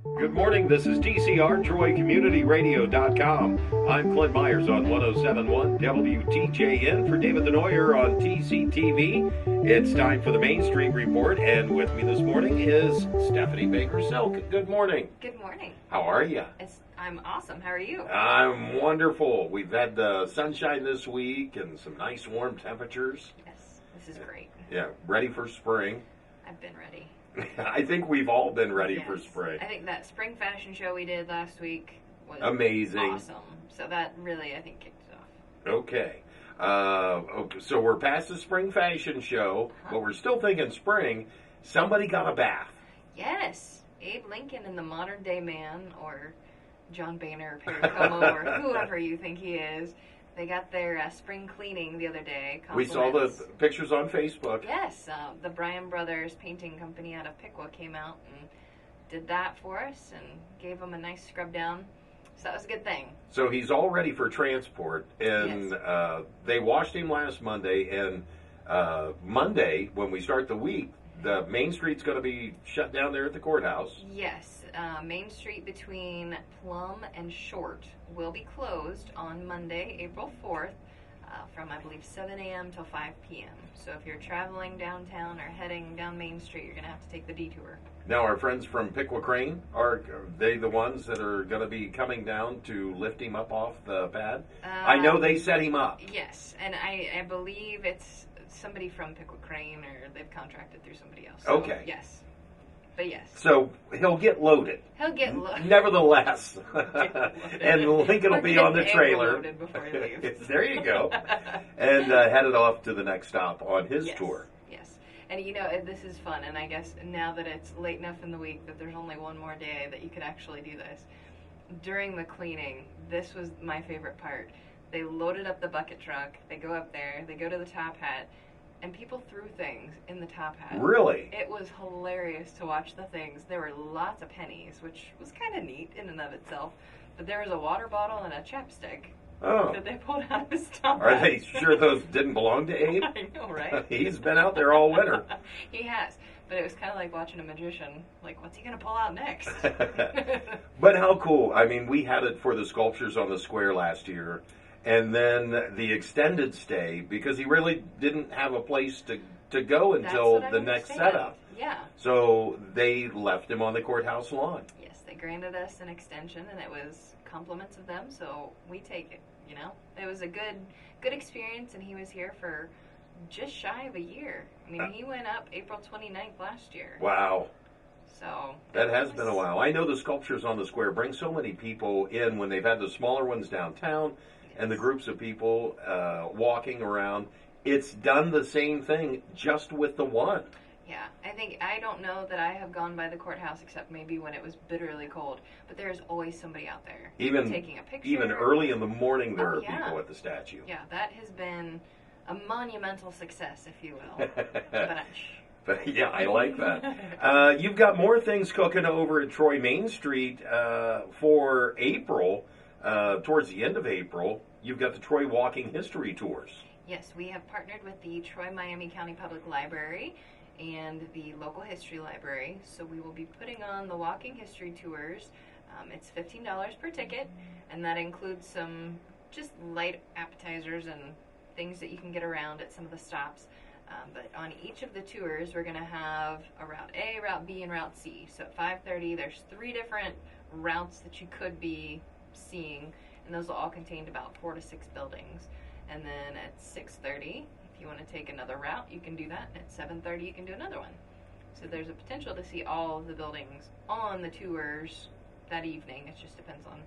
Good morning. This is TCR, TroyCommunityRadio.com. I'm Clint Myers on 1071 WTJN for David Denoyer on TCTV. It's time for the Main Street Report, and with me this morning is Stephanie Baker-Silk. Good morning. Good morning. How are you? I'm awesome. How are you? I'm wonderful. We've had sunshine this week and some nice warm temperatures. Yes, this is great. Yeah, ready for spring. I've been ready. I think we've all been ready Yes. for spring. I think that spring fashion show we did last week was Amazing. awesome. So that really, I think, kicked it off. Okay. So we're past the spring fashion show, but we're still thinking spring. Somebody got a bath. Yes. Abe Lincoln and the Modern Day Man, or John Boehner, or Perry Como, or whoever you think he is. They got their spring cleaning the other day. We saw the Compliments. pictures on Facebook. Yes, the Bryan Brothers painting company out of Piqua came out and did that for us and gave them a nice scrub down. So that was a good thing. So he's all ready for transport. And Yes. they washed him last Monday. And Monday, when we start the week, the Main Street's going to be shut down there at the courthouse. Yes, Main Street between Plum and Short will be closed on Monday, April 4th, from I believe 7 a.m. till 5 p.m. So if you're traveling downtown or heading down Main Street, you're going to have to take the detour. Now, our friends from Piqua Crane, are they the ones that are going to be coming down to lift him up off the pad? I know they set him up. Yes, and I believe it's somebody from Piqua Crane, or they've contracted through somebody else. So, Okay. Yes. But yes. So he'll get loaded. He'll get loaded. Nevertheless, and Lincoln will be on the trailer. Loaded before he leaves. There you go. And headed off to the next stop on his Yes. tour. Yes. And you know, this is fun, and I guess now that it's late enough in the week that there's only one more day that you could actually do this. During the cleaning, this was my favorite part. They loaded up the bucket truck, they go up there, they go to the top hat, and people threw things in the top hat. Really? It was hilarious to watch the things. There were lots of pennies, which was kind of neat in and of itself, but there was a water bottle and a chapstick Oh. that they pulled out of his top Are hat. they sure those didn't belong to Abe? I know, right? He's been out there all winter. He has. But it was kind of like watching a magician. Like, what's he going to pull out next? But how cool. I mean, we had it for the sculptures on the square last year. And then the extended stay, because he really didn't have a place to go That's until what I the next understand. setup. Yeah. So they left him on the courthouse lawn. Yes, they granted us an extension, and it was compliments of them, so we take it, you know? It was a good experience, and he was here for just shy of a year. I mean, he went up April 29th last year. Wow. So That has been a while. I know the sculptures on the square bring so many people in when they've had the smaller ones downtown and the groups of people walking around. It's done the same thing just with the one. Yeah, I don't know that I have gone by the courthouse except maybe when it was bitterly cold, but there's always somebody out there Even taking a picture. Even early in the morning, there Oh, are yeah. people at the statue. Yeah, that has been a monumental success, if you will. But But yeah, I like that. You've got more things cooking over at Troy Main Street for April. Towards the end of April, you've got the Troy Walking History Tours. yes, we have partnered with the Troy Miami County Public Library and the local history library, so we will be putting on the walking history tours. It's $15 per ticket, and that includes some just light appetizers and things that you can get around at some of the stops. But on each of the tours, we're going to have a Route A, Route B, and Route C. So at 5:30, there's 3 different routes that you could be seeing, and those will all contain about 4 to 6 buildings. And then at 6:30, if you want to take another route, you can do that. And at 7:30, you can do another one. So there's a potential to see all of the buildings on the tours that evening. It just depends on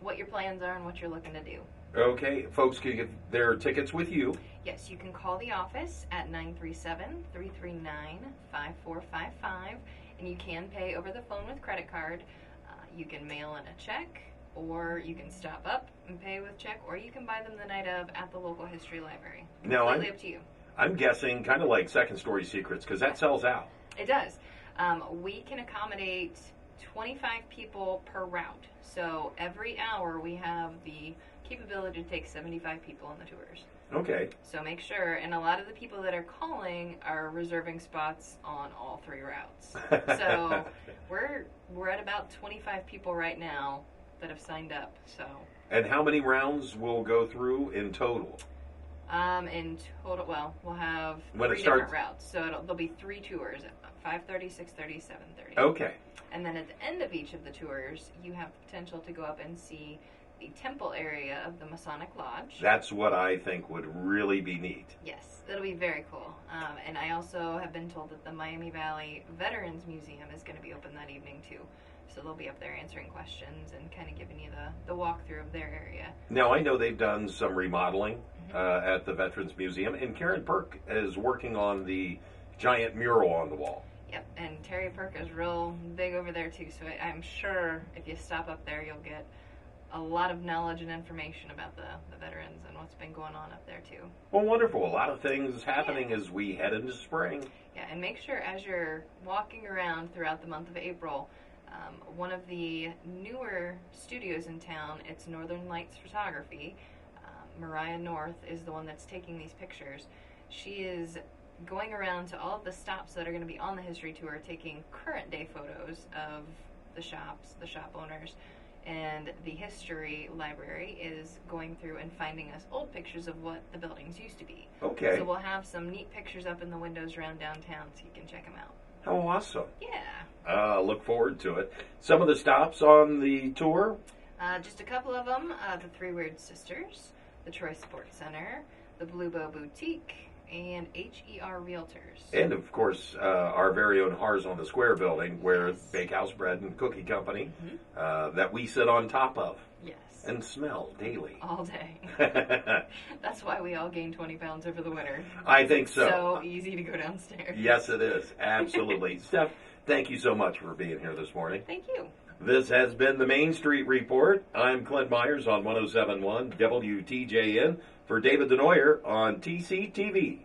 what your plans are and what you're looking to do. Okay, folks can get their tickets with you. Yes, you can call the office at 937-339-5455, and you can pay over the phone with credit card. You can mail in a check, or you can stop up and pay with check, or you can buy them the night of at the local history library. Now, Completely up to you. I'm guessing kind of like Second Story Secrets, because that sells out. It does. We can accommodate 25 people per route. So every hour we have the capability to take 75 people on the tours. Okay. So make sure, and a lot of the people that are calling are reserving spots on all 3 routes. So we're at about 25 people right now that have signed up. So And how many rounds will go through in total? in total, well, we'll have When it 3 different starts- routes. So there'll be 3 tours: 5:30, 6:30, 7:30. Okay. And then at the end of each of the tours, you have the potential to go up and see the temple area of the Masonic Lodge. That's what I think would really be neat. Yes, that'll be very cool. And I also have been told that the Miami Valley Veterans Museum is going to be open that evening too. So they'll be up there answering questions and kind of giving you the walkthrough of their area. Now, I know they've done some remodeling at the Veterans Museum, and Karen Perk is working on the giant mural on the wall. Yep, and Terry Perk is real big over there too. So I'm sure if you stop up there, you'll get a lot of knowledge and information about the veterans and what's been going on up there too. Well, wonderful. A lot of things happening as we head into spring. Yeah, and make sure as you're walking around throughout the month of April, one of the newer studios in town, it's Northern Lights Photography. Mariah North is the one that's taking these pictures. She is going around to all of the stops that are going to be on the history tour, taking current day photos of the shops, the shop owners, and the history library is going through and finding us old pictures of what the buildings used to be. Okay. So we'll have some neat pictures up in the windows around downtown so you can check them out. How awesome. Yeah. Look forward to it. Some of the stops on the tour? Just a couple of them. The Three Weird Sisters, the Troy Sports Center, the Blue Bow Boutique, and HER Realtors. And, of course, our very own Hars on the Square building, where Yes. Bakehouse Bread and Cookie Company, that we sit on top of Yes. and smell daily. All day. That's why we all gained 20 pounds over the winter. I think So easy to go downstairs. Yes, it is. Absolutely. Steph, thank you so much for being here this morning. Thank you. This has been the Main Street Report. I'm Clint Myers on 107.1 WTJN for David Denoyer on TCTV.